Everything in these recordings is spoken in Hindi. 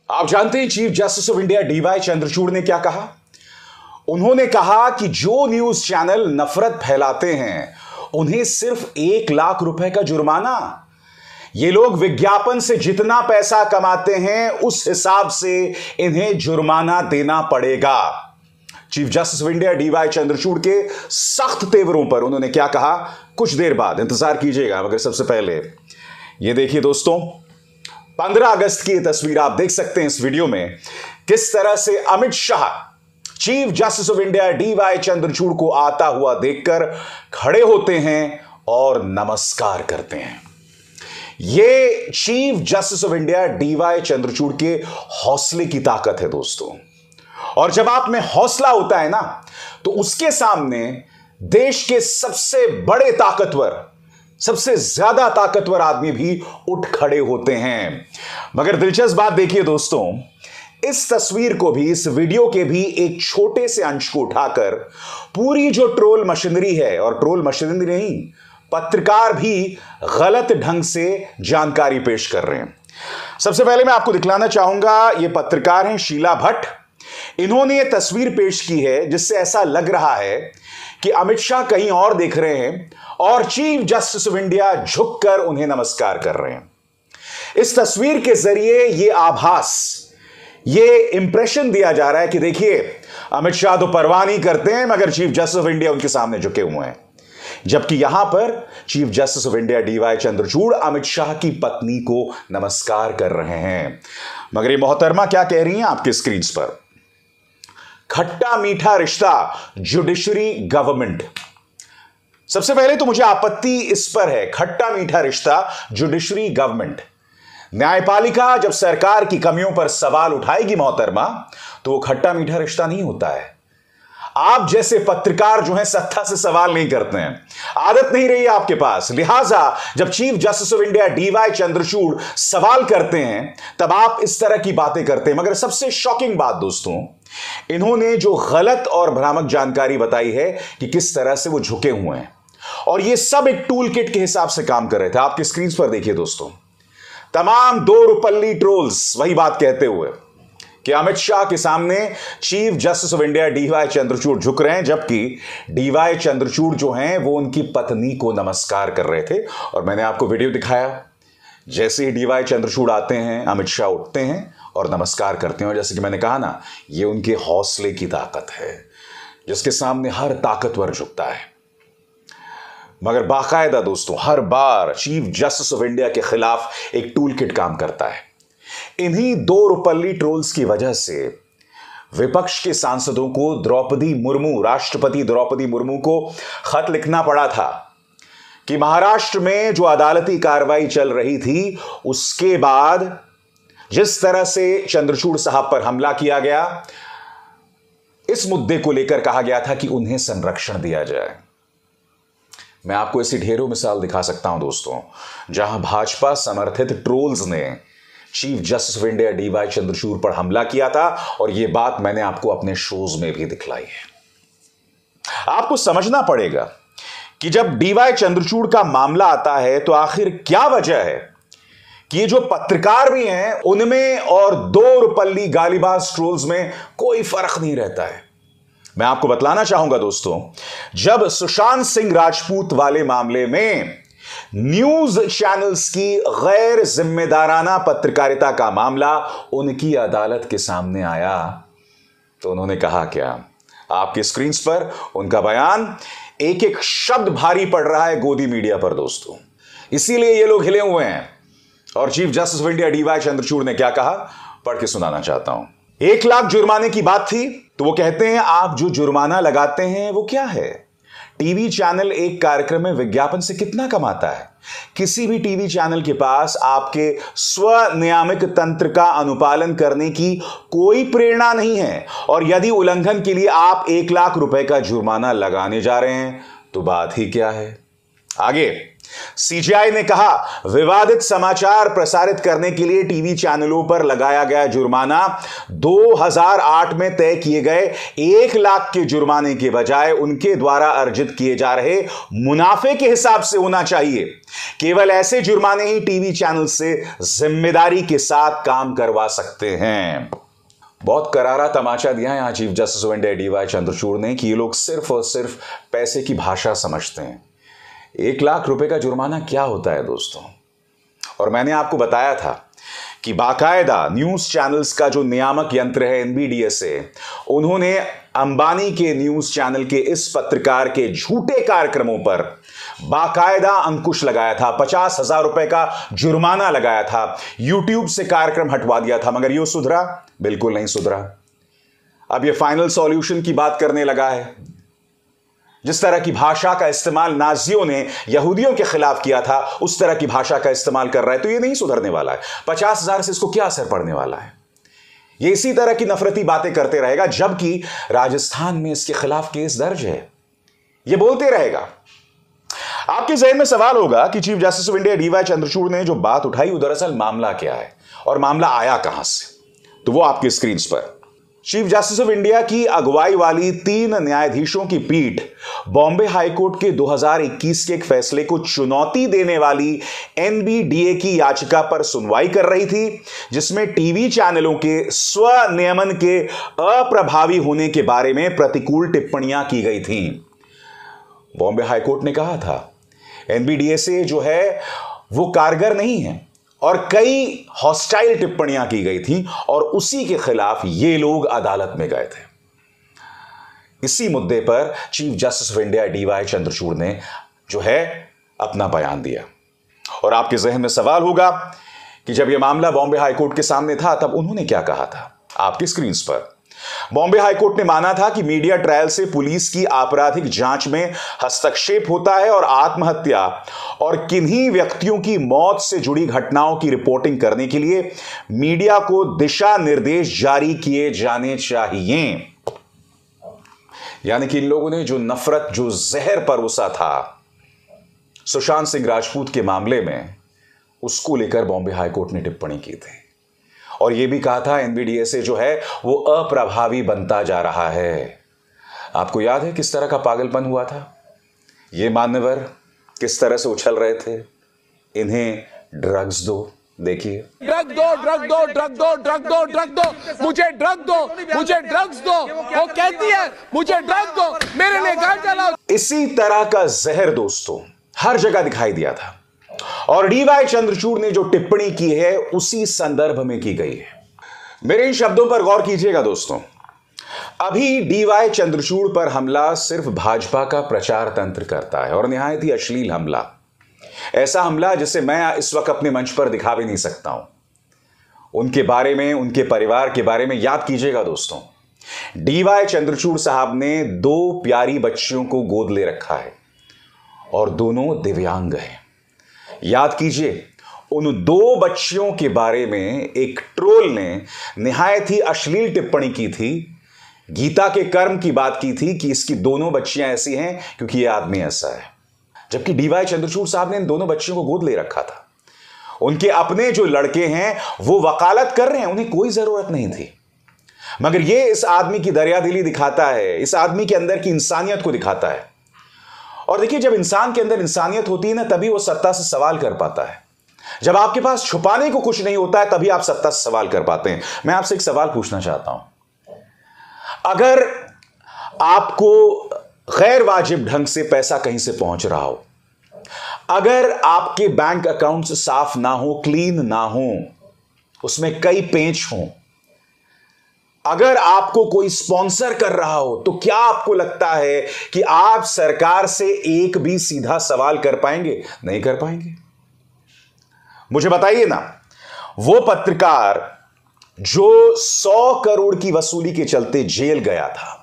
आप जानते हैं chief justice of India DY Chandrachud ने क्या कहा? उन्होंने कहा कि जो न्यूज चैनल नफरत फैलाते हैं उन्हें सिर्फ 1 लाख रुपए का जुर्माना। ये लोग विज्ञापन से जितना पैसा कमाते हैं उस हिसाब से इन्हें जुर्माना देना पड़ेगा। Chief justice of India DY Chandrachud के सख्त तेवरों पर उन्होंने क्या कहा, कुछ देर बाद इंतजार कीजिएगा। मगर सबसे पहले ये देखिए दोस्तों, 15 अगस्त की तस्वीर आप देख सकते हैं इस वीडियो में, किस तरह से Amit Shah chief justice of India DY Chandrachud को आता हुआ देखकर खड़े होते हैं और नमस्कार करते हैं। यह chief justice of India DY Chandrachud के हौसले की ताकत है दोस्तों। और जब आप में हौसला होता है ना, तो उसके सामने देश के सबसे बड़े ताकतवर, सबसे ज्यादा ताकतवर आदमी भी उठ खड़े होते हैं। मगर दिलचस्प बात देखिए दोस्तों, इस तस्वीर को भी, इस वीडियो के भी एक छोटे से अंश को उठाकर पूरी जो ट्रोल मशीनरी है, और ट्रोल मशीनरी नहीं, पत्रकार भी गलत ढंग से जानकारी पेश कर रहे हैं। सबसे पहले मैं आपको दिखलाना चाहूंगा, ये पत्रकार हैं शीला भट्ट। इन्होंने ये तस्वीर पेश की है जिससे ऐसा लग रहा है कि अमित शाह कहीं और देख रहे हैं और चीफ जस्टिस ऑफ इंडिया झुककर उन्हें नमस्कार कर रहे हैं। इस तस्वीर के जरिए ये आभास, ये इंप्रेशन दिया जा रहा है कि देखिए, अमित शाह तो परवाह नहीं करते हैं मगर चीफ जस्टिस ऑफ इंडिया उनके सामने झुके हुए हैं। जबकि यहां पर chief justice of India DY Chandrachud Amit Shah की पत्नी को नमस्कार कर रहे हैं। मगर ये मोहतरमा क्या कह रही हैं आपके स्क्रीन पर, खट्टा मीठा रिश्ता जुडिशरी गवर्नमेंट। सबसे पहले तो मुझे आपत्ति इस पर है, खट्टा मीठा रिश्ता जुडिशरी गवर्नमेंट। न्यायपालिका जब सरकार की कमियों पर सवाल उठाएगी मोहतरमा, तो वो खट्टा मीठा रिश्ता नहीं होता है। आप जैसे पत्रकार जो हैं सत्ता से सवाल नहीं करते हैं, आदत नहीं रही आपके पास। लिहाजा जब chief justice of India DY Chandrachud सवाल करते हैं तब आप इस तरह की बातें करते हैं। मगर सबसे शॉकिंग बात दोस्तों, इन्होंने जो गलत और भ्रामक जानकारी बताई है कि किस तरह से वो झुके हुए हैं, और ये सब एक टूल किट के हिसाब से काम कर रहे थे। आपके स्क्रीन पर देखिए दोस्तों, तमाम दो रुपल्ली ट्रोल्स वही बात कहते हुए कि अमित शाह के सामने chief justice of India DY Chandrachud झुक रहे हैं, जबकि डीवाई चंद्रचूड़ जो हैं वो उनकी पत्नी को नमस्कार कर रहे थे। और मैंने आपको वीडियो दिखाया, जैसे ही डीवाई चंद्रचूड़ आते हैं अमित शाह उठते हैं और नमस्कार करते हैं। और जैसे कि मैंने कहा ना, ये उनके हौसले की ताकत है जिसके सामने हर ताकतवर झुकता है। मगर बाकायदा दोस्तों, हर बार चीफ जस्टिस ऑफ इंडिया के खिलाफ एक टूल किट काम करता है। इन्हीं दो रुपल्ली ट्रोल्स की वजह से विपक्ष के सांसदों को द्रौपदी मुर्मू, राष्ट्रपति द्रौपदी मुर्मू को खत लिखना पड़ा था कि महाराष्ट्र में जो अदालती कार्रवाई चल रही थी उसके बाद जिस तरह से चंद्रचूड़ साहब पर हमला किया गया, इस मुद्दे को लेकर कहा गया था कि उन्हें संरक्षण दिया जाए। मैं आपको ऐसी ढेरों मिसाल दिखा सकता हूं दोस्तों, जहां भाजपा समर्थित ट्रोल्स ने chief justice of India DY Chandrachud पर हमला किया था, और यह बात मैंने आपको अपने शोज में भी दिखलाई है। आपको समझना पड़ेगा कि जब डीवाई चंद्रचूड़ का मामला आता है तो आखिर क्या वजह है कि ये जो पत्रकार भी हैं उनमें और दो रुपल्ली गालीबाज ट्रोल्स में कोई फर्क नहीं रहता है। मैं आपको बतलाना चाहूंगा दोस्तों, जब सुशांत सिंह राजपूत वाले मामले में न्यूज चैनल्स की गैर जिम्मेदाराना पत्रकारिता का मामला उनकी अदालत के सामने आया, तो उन्होंने कहा क्या? आपकी स्क्रीन पर उनका बयान, एक एक शब्द भारी पड़ रहा है गोदी मीडिया पर दोस्तों, इसीलिए ये लोग हिले हुए हैं। और chief justice of India DY Chandrachud ने क्या कहा, पढ़ के सुनाना चाहता हूं। 1 लाख जुर्माने की बात थी तो वो कहते हैं आप जो जुर्माना लगाते हैं वो क्या है? टीवी चैनल एक कार्यक्रम में विज्ञापन से कितना कमाता है? किसी भी टीवी चैनल के पास आपके स्वनियामक तंत्र का अनुपालन करने की कोई प्रेरणा नहीं है, और यदि उल्लंघन के लिए आप 1 लाख रुपए का जुर्माना लगाने जा रहे हैं तो बात ही क्या है। आगे सीजीआई ने कहा विवादित समाचार प्रसारित करने के लिए टीवी चैनलों पर लगाया गया जुर्माना 2008 में तय किए गए 1 लाख के जुर्माने के बजाय उनके द्वारा अर्जित किए जा रहे मुनाफे के हिसाब से होना चाहिए। केवल ऐसे जुर्माने ही टीवी चैनल से जिम्मेदारी के साथ काम करवा सकते हैं। बहुत करारा तमाचा दिया है यहां chief justice of India DY Chandrachud ने कि ये लोग सिर्फ और सिर्फ पैसे की भाषा समझते हैं। 1 लाख रुपए का जुर्माना क्या होता है दोस्तों? और मैंने आपको बताया था कि बाकायदा न्यूज चैनल्स का जो नियामक यंत्र है एनबीडीएसए, उन्होंने अंबानी के न्यूज चैनल के इस पत्रकार के झूठे कार्यक्रमों पर बाकायदा अंकुश लगाया था, 50,000 रुपए का जुर्माना लगाया था, यूट्यूब से कार्यक्रम हटवा दिया था। मगर यह सुधरा? बिल्कुल नहीं सुधरा। अब यह फाइनल सॉल्यूशन की बात करने लगा है। जिस तरह की भाषा का इस्तेमाल नाजियों ने यहूदियों के खिलाफ किया था, उस तरह की भाषा का इस्तेमाल कर रहा है, तो यह नहीं सुधरने वाला है। 50,000 से इसको क्या असर पड़ने वाला है? ये इसी तरह की नफरती बातें करते रहेगा, जबकि राजस्थान में इसके खिलाफ केस दर्ज है। यह बोलते रहेगा। आपके जहन में सवाल होगा कि chief justice of India DY Chandrachud ने जो बात उठाई वो दरअसल मामला क्या है और मामला आया कहां से, तो वो आपकी स्क्रीन पर। चीफ जस्टिस ऑफ इंडिया की अगुवाई वाली 3 न्यायाधीशों की पीठ बॉम्बे हाईकोर्ट के 2021 के एक फैसले को चुनौती देने वाली एनबीडीए की याचिका पर सुनवाई कर रही थी, जिसमें टीवी चैनलों के स्वनियमन के अप्रभावी होने के बारे में प्रतिकूल टिप्पणियां की गई थीं। बॉम्बे हाईकोर्ट ने कहा था एनबीडीएसए जो है वो कारगर नहीं है और कई हॉस्टाइल टिप्पणियां की गई थी और उसी के खिलाफ ये लोग अदालत में गए थे। इसी मुद्दे पर chief justice of India DY Chandrachud ने जो है अपना बयान दिया। और आपके जहन में सवाल होगा कि जब यह मामला बॉम्बे हाईकोर्ट के सामने था तब उन्होंने क्या कहा था। आपकी स्क्रीन पर बॉम्बे हाईकोर्ट ने माना था कि मीडिया ट्रायल से पुलिस की आपराधिक जांच में हस्तक्षेप होता है और आत्महत्या और किन्हीं व्यक्तियों की मौत से जुड़ी घटनाओं की रिपोर्टिंग करने के लिए मीडिया को दिशा निर्देश जारी किए जाने चाहिए। यानी कि इन लोगों ने जो नफरत, जो जहर परोसा था सुशांत सिंह राजपूत के मामले में, उसको लेकर बॉम्बे हाईकोर्ट ने टिप्पणी की थी और यह भी कहा था एनबीडीएसए जो है वो अप्रभावी बनता जा रहा है। आपको याद है किस तरह का पागलपन हुआ था? ये मान्यवर किस तरह से उछल रहे थे, इन्हें ड्रग्स दो। देखिए, ड्रग दो, ड्रग दो, ड्रग दो, ड्रग दो, ड्रग दो, मुझे ड्रग दो, मुझे ड्रग्स दो। वो कहती है मुझे ड्रग दो, मेरे लिए घर चलाओ। इसी तरह का जहर दोस्तों हर जगह दिखाई दिया था और डीवाई चंद्रचूड़ ने जो टिप्पणी की है उसी संदर्भ में की गई है। मेरे इन शब्दों पर गौर कीजिएगा दोस्तों। अभी डीवाई चंद्रचूड़ पर हमला सिर्फ भाजपा का प्रचार तंत्र करता है और निहायत ही अश्लील हमला, ऐसा हमला जिसे मैं इस वक्त अपने मंच पर दिखा भी नहीं सकता हूं। उनके बारे में, उनके परिवार के बारे में याद कीजिएगा दोस्तों। डीवाई चंद्रचूड़ साहब ने 2 प्यारी बच्चियों को गोद ले रखा है और दोनों दिव्यांग हैं। याद कीजिए, उन 2 बच्चियों के बारे में एक ट्रोल ने निहायत ही अश्लील टिप्पणी की थी, गीता के कर्म की बात की थी कि इसकी दोनों बच्चियां ऐसी हैं क्योंकि यह आदमी ऐसा है। जबकि डीवाई चंद्रचूड़ साहब ने इन दोनों बच्चियों को गोद ले रखा था। उनके अपने जो लड़के हैं वो वकालत कर रहे हैं, उन्हें कोई जरूरत नहीं थी। मगर यह इस आदमी की दरियादिली दिखाता है, इस आदमी के अंदर की इंसानियत को दिखाता है। और देखिए, जब इंसान के अंदर इंसानियत होती है ना, तभी वो सत्ता से सवाल कर पाता है। जब आपके पास छुपाने को कुछ नहीं होता है तभी आप सत्ता से सवाल कर पाते हैं। मैं आपसे एक सवाल पूछना चाहता हूं, अगर आपको गैर वाजिब ढंग से पैसा कहीं से पहुंच रहा हो, अगर आपके बैंक अकाउंट साफ ना हो, क्लीन ना हो, उसमें कई पेंच हो, अगर आपको कोई स्पॉन्सर कर रहा हो, तो क्या आपको लगता है कि आप सरकार से एक भी सीधा सवाल कर पाएंगे? नहीं कर पाएंगे। मुझे बताइए ना, वो पत्रकार जो 100 करोड़ की वसूली के चलते जेल गया था,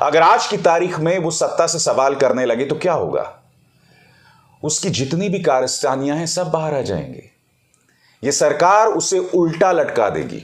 अगर आज की तारीख में वो सत्ता से सवाल करने लगे तो क्या होगा? उसकी जितनी भी कारस्तानियां हैं सब बाहर आ जाएंगे। ये सरकार उसे उल्टा लटका देगी।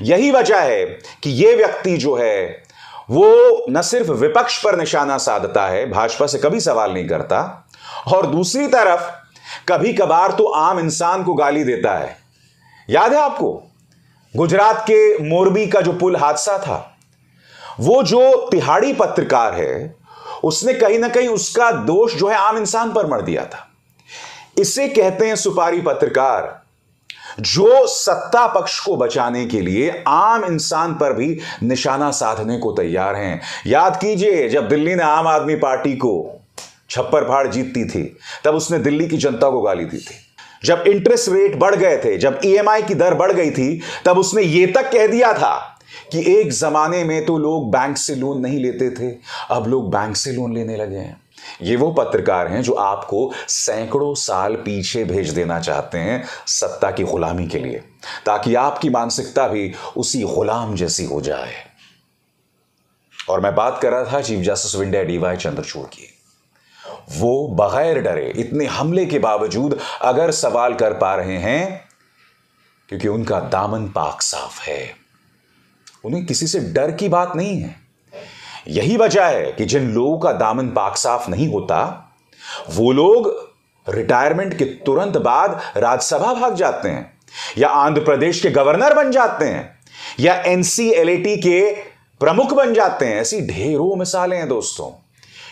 यही वजह है कि यह व्यक्ति जो है वो न सिर्फ विपक्ष पर निशाना साधता है, भाजपा से कभी सवाल नहीं करता, और दूसरी तरफ कभी कभार तो आम इंसान को गाली देता है। याद है आपको गुजरात के मोरबी का जो पुल हादसा था, वो जो तिहाड़ी पत्रकार है उसने कहीं ना कहीं उसका दोष जो है आम इंसान पर मढ़ दिया था। इसे कहते हैं सुपारी पत्रकार, जो सत्ता पक्ष को बचाने के लिए आम इंसान पर भी निशाना साधने को तैयार हैं। याद कीजिए जब दिल्ली ने आम आदमी पार्टी को छप्पर फाड़ जीतती थी तब उसने दिल्ली की जनता को गाली दी थी। जब इंटरेस्ट रेट बढ़ गए थे, जब ईएमआई की दर बढ़ गई थी, तब उसने यह तक कह दिया था कि एक जमाने में तो लोग बैंक से लोन नहीं लेते थे, अब लोग बैंक से लोन लेने लगे हैं। ये वो पत्रकार हैं जो आपको सैकड़ों साल पीछे भेज देना चाहते हैं सत्ता की गुलामी के लिए, ताकि आपकी मानसिकता भी उसी गुलाम जैसी हो जाए। और मैं बात कर रहा था chief justice of India DY Chandrachud की। वो बगैर डरे, इतने हमले के बावजूद अगर सवाल कर पा रहे हैं क्योंकि उनका दामन पाक साफ है, उन्हें किसी से डर की बात नहीं है। यही वजह है कि जिन लोगों का दामन पाक साफ नहीं होता वो लोग रिटायरमेंट के तुरंत बाद राज्यसभा भाग जाते हैं, या आंध्र प्रदेश के गवर्नर बन जाते हैं, या एनसीएलटी के प्रमुख बन जाते हैं। ऐसी ढेरों मिसालें हैं दोस्तों,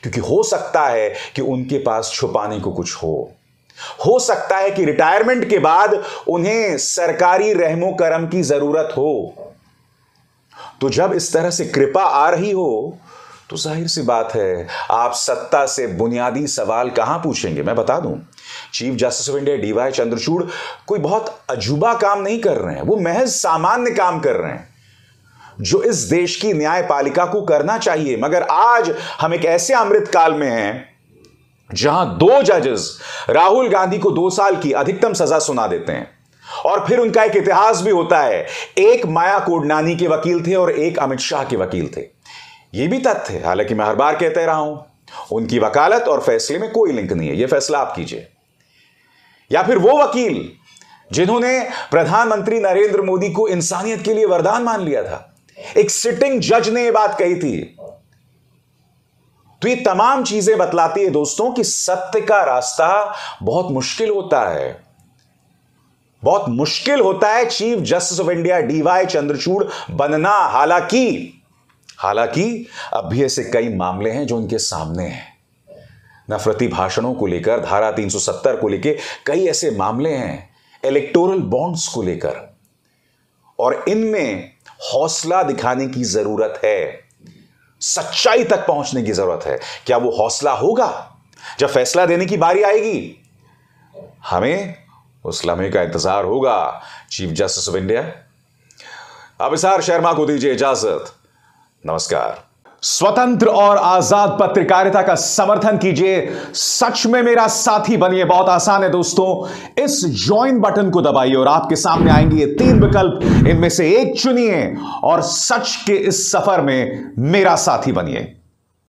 क्योंकि हो सकता है कि उनके पास छुपाने को कुछ हो सकता है कि रिटायरमेंट के बाद उन्हें सरकारी रहमो करम की जरूरत हो। तो जब इस तरह से कृपा आ रही हो तो जाहिर सी बात है आप सत्ता से बुनियादी सवाल कहां पूछेंगे। मैं बता दूं, chief justice of India DY Chandrachud कोई बहुत अजूबा काम नहीं कर रहे हैं, वो महज सामान्य काम कर रहे हैं जो इस देश की न्यायपालिका को करना चाहिए। मगर आज हम एक ऐसे अमृत काल में हैं जहां 2 जजेस राहुल गांधी को 2 साल की अधिकतम सजा सुना देते हैं, और फिर उनका एक इतिहास भी होता है। एक माया कोडनानी के वकील थे और एक अमित शाह के वकील थे। यह भी तथ्य है, हालांकि मैं हर बार कहते रहा हूं उनकी वकालत और फैसले में कोई लिंक नहीं है, यह फैसला आप कीजिए। या फिर वो वकील जिन्होंने प्रधानमंत्री नरेंद्र मोदी को इंसानियत के लिए वरदान मान लिया था, एक सिटिंग जज ने यह बात कही थी। तो ये तमाम चीजें बतलाती है दोस्तों कि सत्य का रास्ता बहुत मुश्किल होता है, बहुत मुश्किल होता है chief justice of India DY Chandrachud बनना। हालांकि अब भी ऐसे कई मामले हैं जो उनके सामने हैं। नफरती भाषणों को लेकर, धारा 370 को लेकर कई ऐसे मामले हैं, इलेक्टोरल बॉन्ड्स को लेकर, और इनमें हौसला दिखाने की जरूरत है, सच्चाई तक पहुंचने की जरूरत है। क्या वो हौसला होगा जब फैसला देने की बारी आएगी? हमें उस लम्हे का इंतजार होगा। Chief justice of India Abhisar Sharma को दीजिए इजाजत। नमस्कार। स्वतंत्र और आजाद पत्रकारिता का समर्थन कीजिए, सच में मेरा साथी बनिए। बहुत आसान है दोस्तों, इस ज्वाइन बटन को दबाइए और आपके सामने आएंगे ये 3 विकल्प, इनमें से एक चुनिए और सच के इस सफर में मेरा साथी बनिए।